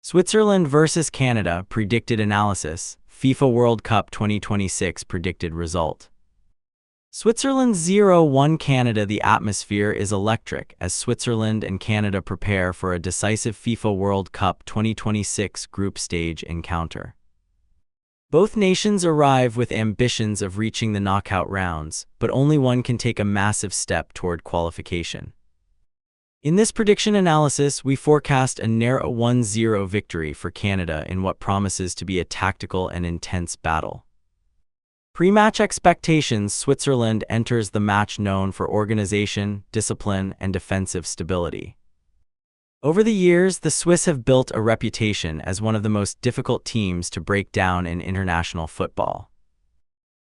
Switzerland vs Canada predicted analysis. FIFA World Cup 2026 predicted result. Switzerland 0-1 Canada. The atmosphere is electric as Switzerland and Canada prepare for a decisive FIFA World Cup 2026 group stage encounter. Both nations arrive with ambitions of reaching the knockout rounds, but only one can take a massive step toward qualification. In this prediction analysis, we forecast a narrow 1-0 victory for Canada in what promises to be a tactical and intense battle. Pre-match expectations. Switzerland enters the match known for organization, discipline, and defensive stability. Over the years, the Swiss have built a reputation as one of the most difficult teams to break down in international football.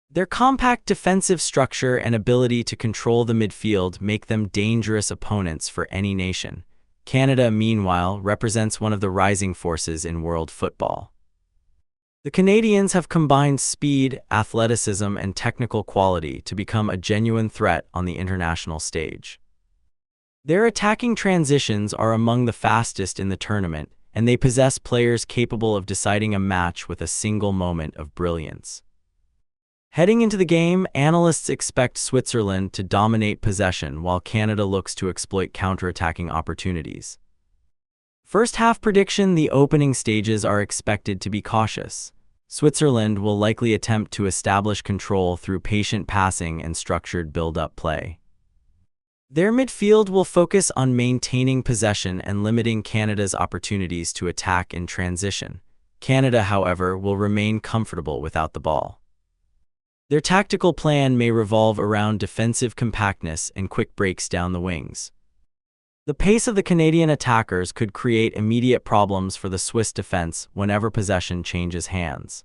Their compact defensive structure and ability to control the midfield make them dangerous opponents for any nation. Canada, meanwhile, represents one of the rising forces in world football. The Canadians have combined speed, athleticism, and technical quality to become a genuine threat on the international stage. Their attacking transitions are among the fastest in the tournament, and they possess players capable of deciding a match with a single moment of brilliance. Heading into the game, analysts expect Switzerland to dominate possession while Canada looks to exploit counterattacking opportunities. First half prediction. The opening stages are expected to be cautious. Switzerland will likely attempt to establish control through patient passing and structured build-up play. Their midfield will focus on maintaining possession and limiting Canada's opportunities to attack in transition. Canada, however, will remain comfortable without the ball. Their tactical plan may revolve around defensive compactness and quick breaks down the wings. The pace of the Canadian attackers could create immediate problems for the Swiss defense whenever possession changes hands.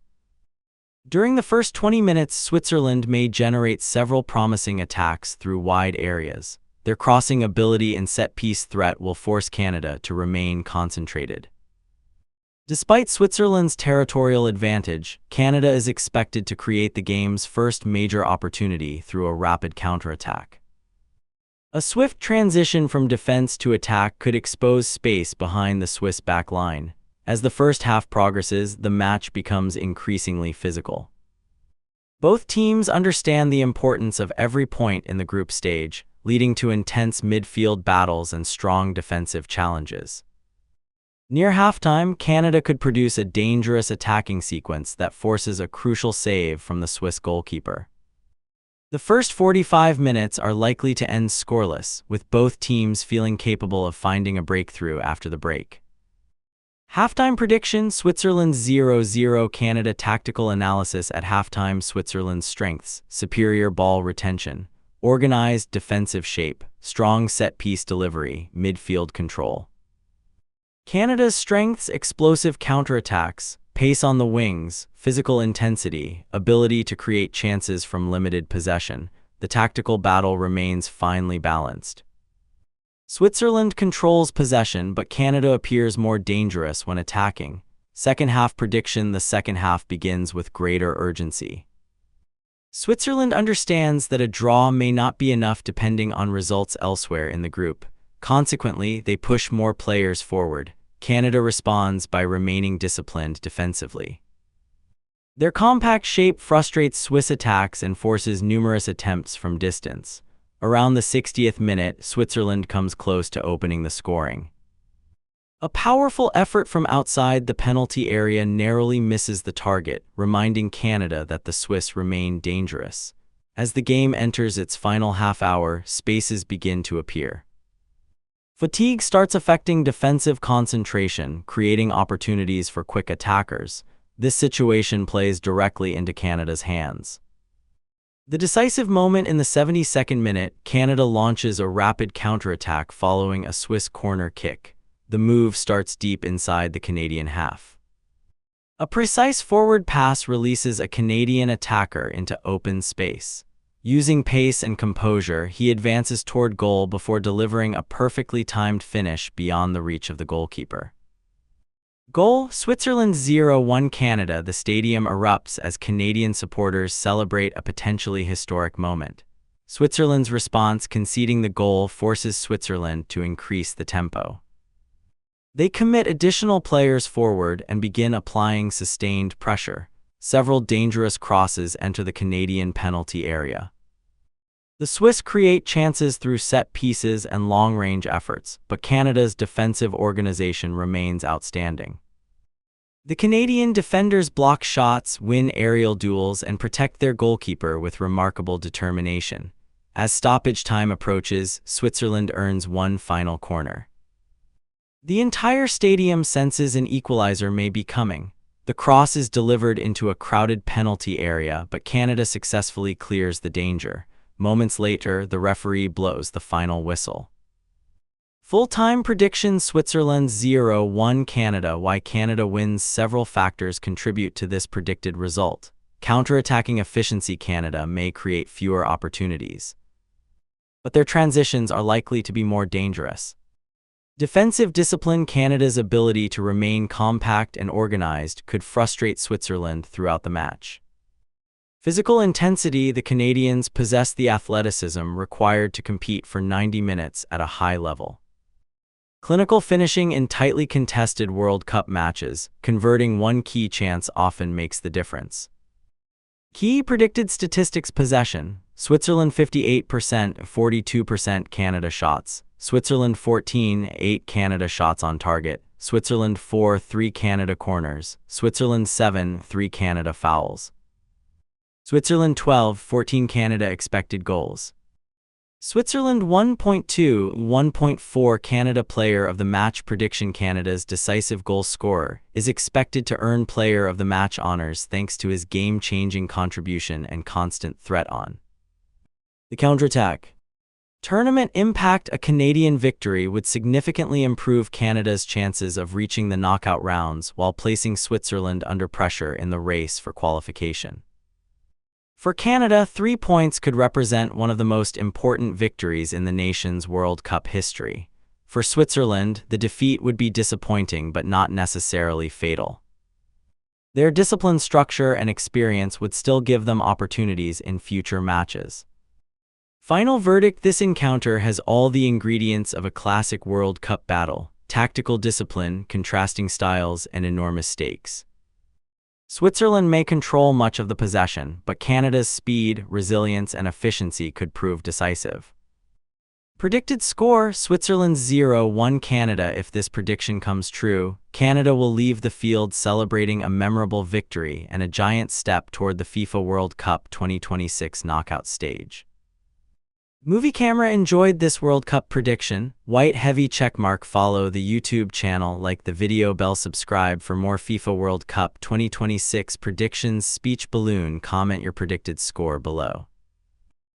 During the first 20 minutes, Switzerland may generate several promising attacks through wide areas. Their crossing ability and set-piece threat will force Canada to remain concentrated. Despite Switzerland's territorial advantage, Canada is expected to create the game's first major opportunity through a rapid counterattack. A swift transition from defense to attack could expose space behind the Swiss back line. As the first half progresses, the match becomes increasingly physical. Both teams understand the importance of every point in the group stage, leading to intense midfield battles and strong defensive challenges. Near halftime, Canada could produce a dangerous attacking sequence that forces a crucial save from the Swiss goalkeeper. The first 45 minutes are likely to end scoreless, with both teams feeling capable of finding a breakthrough after the break. Halftime prediction. Switzerland 0-0 Canada. Tactical analysis at halftime. Switzerland's strengths: superior ball retention, organized defensive shape, strong set-piece delivery, midfield control. Canada's strengths: explosive counterattacks, pace on the wings, physical intensity, ability to create chances from limited possession. The tactical battle remains finely balanced. Switzerland controls possession, but Canada appears more dangerous when attacking. Second half prediction. The second half begins with greater urgency. Switzerland understands that a draw may not be enough depending on results elsewhere in the group. Consequently, they push more players forward. Canada responds by remaining disciplined defensively. Their compact shape frustrates Swiss attacks and forces numerous attempts from distance. Around the 60th minute, Switzerland comes close to opening the scoring. A powerful effort from outside the penalty area narrowly misses the target, reminding Canada that the Swiss remain dangerous. As the game enters its final half hour, spaces begin to appear. Fatigue starts affecting defensive concentration, creating opportunities for quick attackers. This situation plays directly into Canada's hands. The decisive moment in the 72nd minute, Canada launches a rapid counterattack following a Swiss corner kick. The move starts deep inside the Canadian half. A precise forward pass releases a Canadian attacker into open space. Using pace and composure, he advances toward goal before delivering a perfectly timed finish beyond the reach of the goalkeeper. Goal: Switzerland 0-1 Canada. The stadium erupts as Canadian supporters celebrate a potentially historic moment. Switzerland's response, conceding the goal, forces Switzerland to increase the tempo. They commit additional players forward and begin applying sustained pressure. Several dangerous crosses enter the Canadian penalty area. The Swiss create chances through set pieces and long-range efforts, but Canada's defensive organization remains outstanding. The Canadian defenders block shots, win aerial duels, and protect their goalkeeper with remarkable determination. As stoppage time approaches, Switzerland earns one final corner. The entire stadium senses an equalizer may be coming. The cross is delivered into a crowded penalty area, but Canada successfully clears the danger. Moments later, the referee blows the final whistle. Full-time prediction: Switzerland 0-1 Canada. Why Canada wins? Several factors contribute to this predicted result. Counter-attacking efficiency: Canada may create fewer opportunities, but their transitions are likely to be more dangerous. Defensive discipline: Canada's ability to remain compact and organized could frustrate Switzerland throughout the match. Physical intensity: the Canadians possess the athleticism required to compete for 90 minutes at a high level. Clinical finishing: in tightly contested World Cup matches, converting one key chance often makes the difference. Key predicted statistics: possession: Switzerland 58%, 42% Canada shots. Switzerland 14-8 Canada shots on target. Switzerland 4-3 Canada corners. Switzerland 7-3 Canada fouls. Switzerland 12-14 Canada expected goals. Switzerland 1.2, 1.4 Canada player of the match prediction: Canada's decisive goal scorer is expected to earn player of the match honors thanks to his game-changing contribution and constant threat on the counterattack. Tournament impact: a Canadian victory would significantly improve Canada's chances of reaching the knockout rounds while placing Switzerland under pressure in the race for qualification. For Canada, 3 points could represent one of the most important victories in the nation's World Cup history. For Switzerland, the defeat would be disappointing but not necessarily fatal. Their disciplined structure and experience would still give them opportunities in future matches. Final verdict: this encounter has all the ingredients of a classic World Cup battle: tactical discipline, contrasting styles, and enormous stakes. Switzerland may control much of the possession, but Canada's speed, resilience, and efficiency could prove decisive. Predicted score: Switzerland 0-1 Canada. If this prediction comes true, Canada will leave the field celebrating a memorable victory and a giant step toward the FIFA World Cup 2026 knockout stage. Movie Camera enjoyed this World Cup prediction. White heavy checkmark. Follow the YouTube channel, like the video, bell, subscribe for more FIFA World Cup 2026 predictions. Speech balloon. Comment your predicted score below.